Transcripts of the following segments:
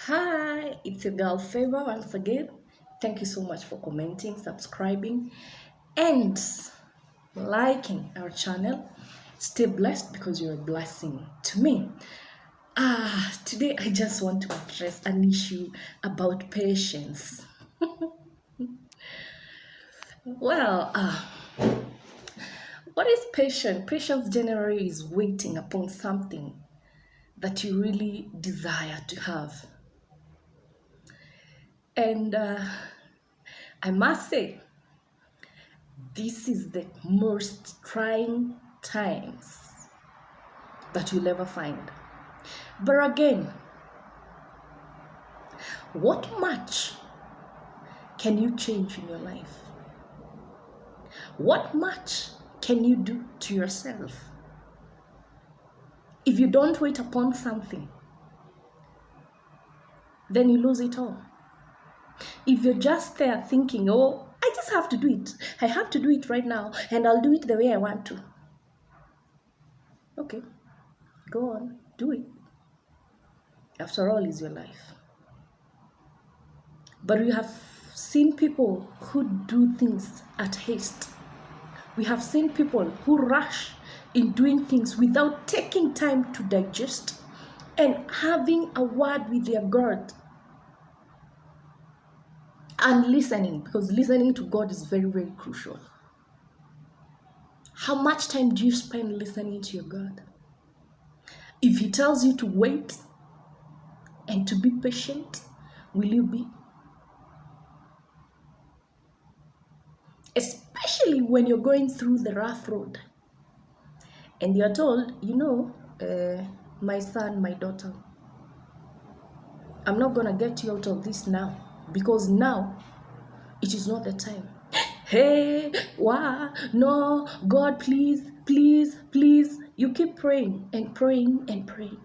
Hi, it's your girl Favor once again. Thank you so much for commenting, subscribing, and liking our channel. Stay blessed because you're a blessing to me. Today I just want to address an issue about patience. Well, what is patience? Patience generally is waiting upon something that you really desire to have. And I must say, this is the most trying times that you'll ever find. But again, what much can you change in your life? What much can you do to yourself? If you don't wait upon something, then you lose it all. If you're just there thinking, oh, I just have to do it. I have to do it right now, and I'll do it the way I want to. Okay, go on, do it. After all, is your life. But we have seen people who do things at haste. We have seen people who rush in doing things without taking time to digest and having a word with their God and listening, because listening to God is very, very crucial. How much time do you spend listening to your God? If He tells you to wait and to be patient, will you be? Especially when you're going through the rough road and you're told, my son, my daughter, I'm not going to get you out of this now, because now it is not the time. Hey, wow, no, God, please, please, please. You keep praying and praying and praying.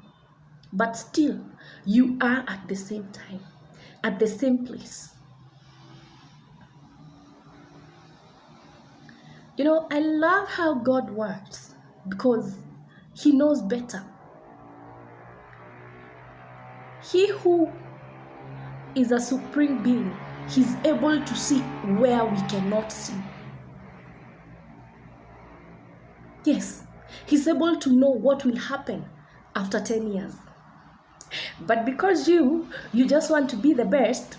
But still, you are at the same time, at the same place. I love how God works because He knows better. He who is a supreme being, He's able to see where we cannot see. Yes, He's able to know what will happen after 10 years. But because you just want to be the best,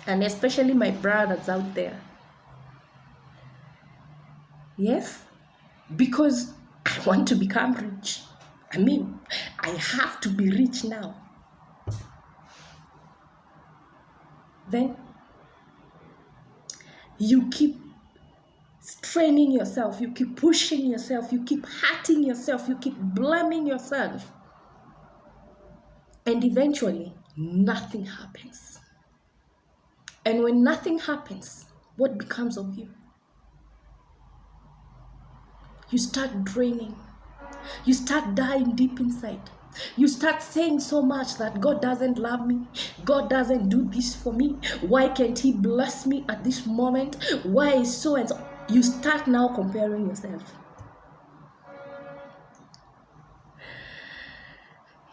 and especially my brothers out there, yes, because I want to become rich. I have to be rich now. Then you keep straining yourself, you keep pushing yourself, you keep hurting yourself, you keep blaming yourself. And eventually, nothing happens. And when nothing happens, what becomes of you? You start draining. You start dying deep inside. You start saying so much that God doesn't love me. God doesn't do this for me. Why can't He bless me at this moment? Why is so and so? You start now comparing yourself.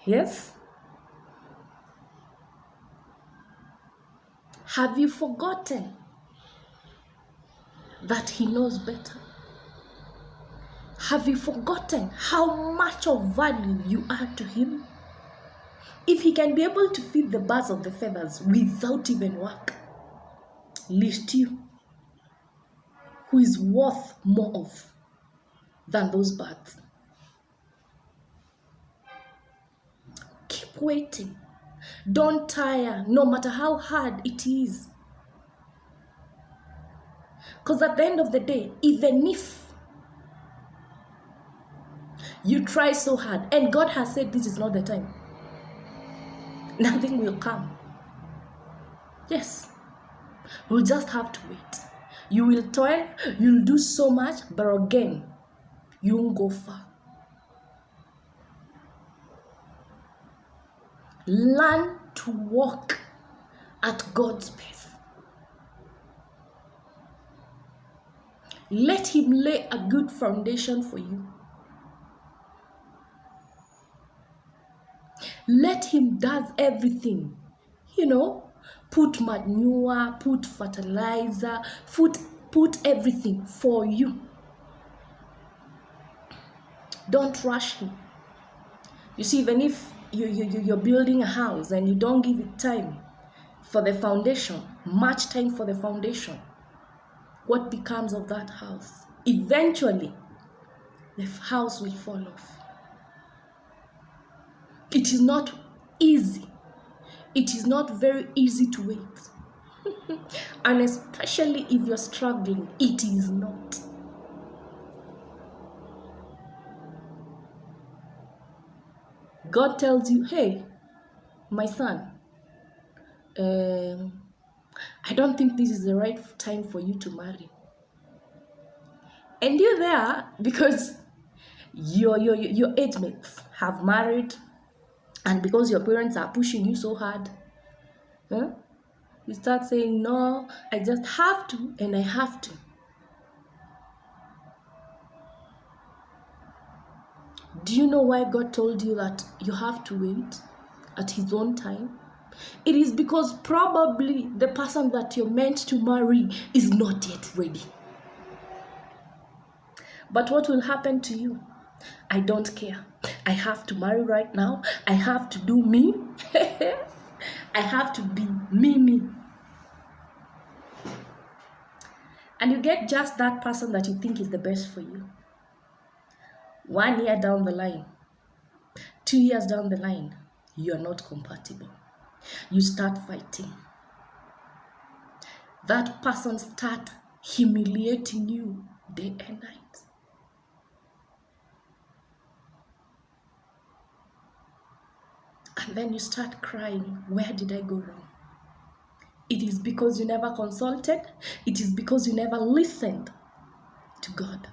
Yes? Have you forgotten that He knows better? Have you forgotten how much of value you are to Him? If He can be able to feed the birds of the feathers without even work, least you, who is worth more of than those birds. Keep waiting. Don't tire, no matter how hard it is. Because at the end of the day, even if you try so hard, and God has said this is not the time, nothing will come. Yes, we'll just have to wait. You will toil, you'll do so much, but again, you won't go far. Learn to walk at God's pace. Let Him lay a good foundation for you. Let him does everything. Put manure, put fertilizer, put everything for you. Don't rush him. You see, even if you're building a house and you don't give it time for the foundation, much time for the foundation, what becomes of that house? Eventually, the house will fall off. It is not easy. It is not very easy to wait. And especially if you're struggling, it is not. God tells you, hey, my son, I don't think this is the right time for you to marry. And you're there because your age mates have married, and because your parents are pushing you so hard, you start saying, no, I just have to, and I have to. Do you know why God told you that you have to wait at his own time? It is because probably the person that you're meant to marry is not yet ready. But what will happen to you? I don't care. I have to marry right now. I have to do me. I have to be me. And you get just that person that you think is the best for you. 1 year down the line, 2 years down the line, you're not compatible. You start fighting. That person start humiliating you day and night. And then you start crying, where did I go wrong? It is because you never consulted. It is because you never listened to God.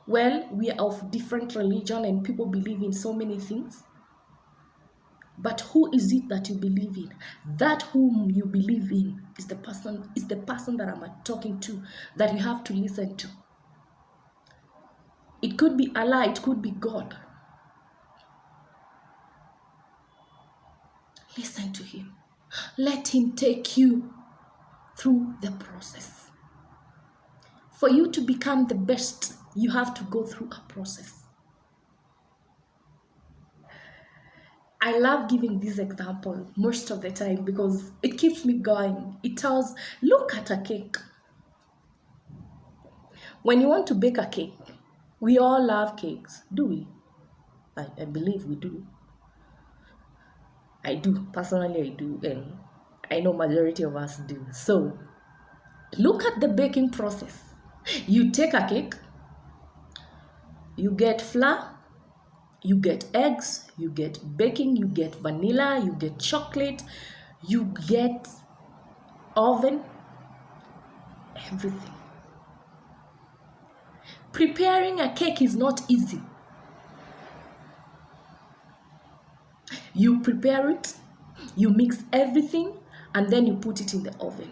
We are of different religion and people believe in so many things. But who is it that you believe in? That whom you believe in is the person that I'm talking to, that you have to listen to. It could be Allah, it could be God. Listen to him. Let him take you through the process. For you to become the best, you have to go through a process. I love giving this example most of the time because it keeps me going. It tells, look at a cake. When you want to bake a cake, we all love cakes, do we? I believe we do. I do. Personally, I do. And I know majority of us do. So, look at the baking process. You take a cake, you get flour, you get eggs, you get baking, you get vanilla, you get chocolate, you get oven, everything. Preparing a cake is not easy. You prepare it, you mix everything, and then you put it in the oven.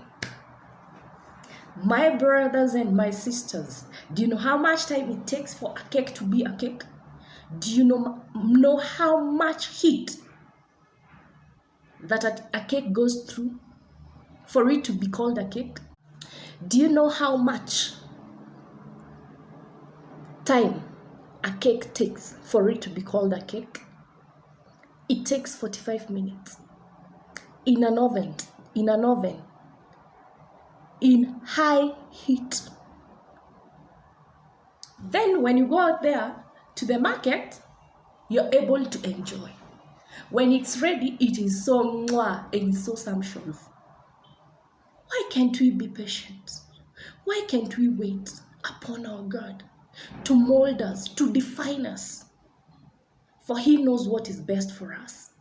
My brothers and my sisters, do you know how much time it takes for a cake to be a cake? Do you know how much heat that a cake goes through for it to be called a cake? Do you know how much time a cake takes for it to be called a cake? It takes 45 minutes in an oven, in high heat. Then when you go out there to the market, you're able to enjoy. When it's ready, it is so mwah, it is so sumptuous. Why can't we be patient? Why can't we wait upon our God to mold us, to define us? For he knows what is best for us.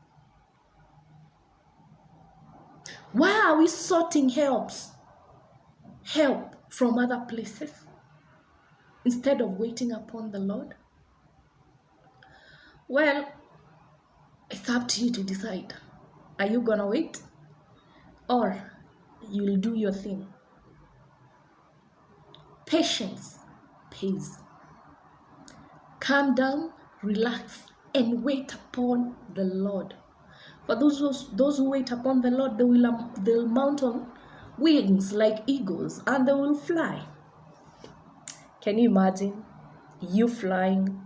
Why are we sorting help from other places instead of waiting upon the Lord? Well, it's up to you to decide. Are you gonna wait? Or you'll do your thing? Patience pays. Calm down, relax, and wait upon the Lord. For those who wait upon the Lord, they'll mount on wings like eagles, and they will fly. Can you imagine you flying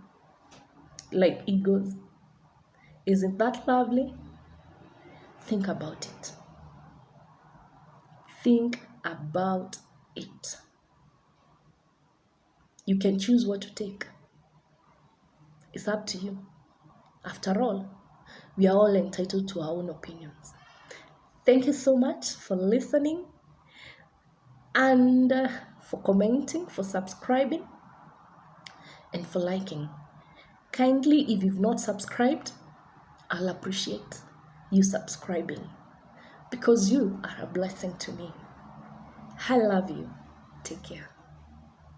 like eagles? Isn't that lovely? Think about it. Think about it. You can choose what to take. It's up to you. After all, we are all entitled to our own opinions. Thank you so much for listening and for commenting, for subscribing, and for liking. Kindly, if you've not subscribed, I'll appreciate you subscribing because you are a blessing to me. I love you. Take care.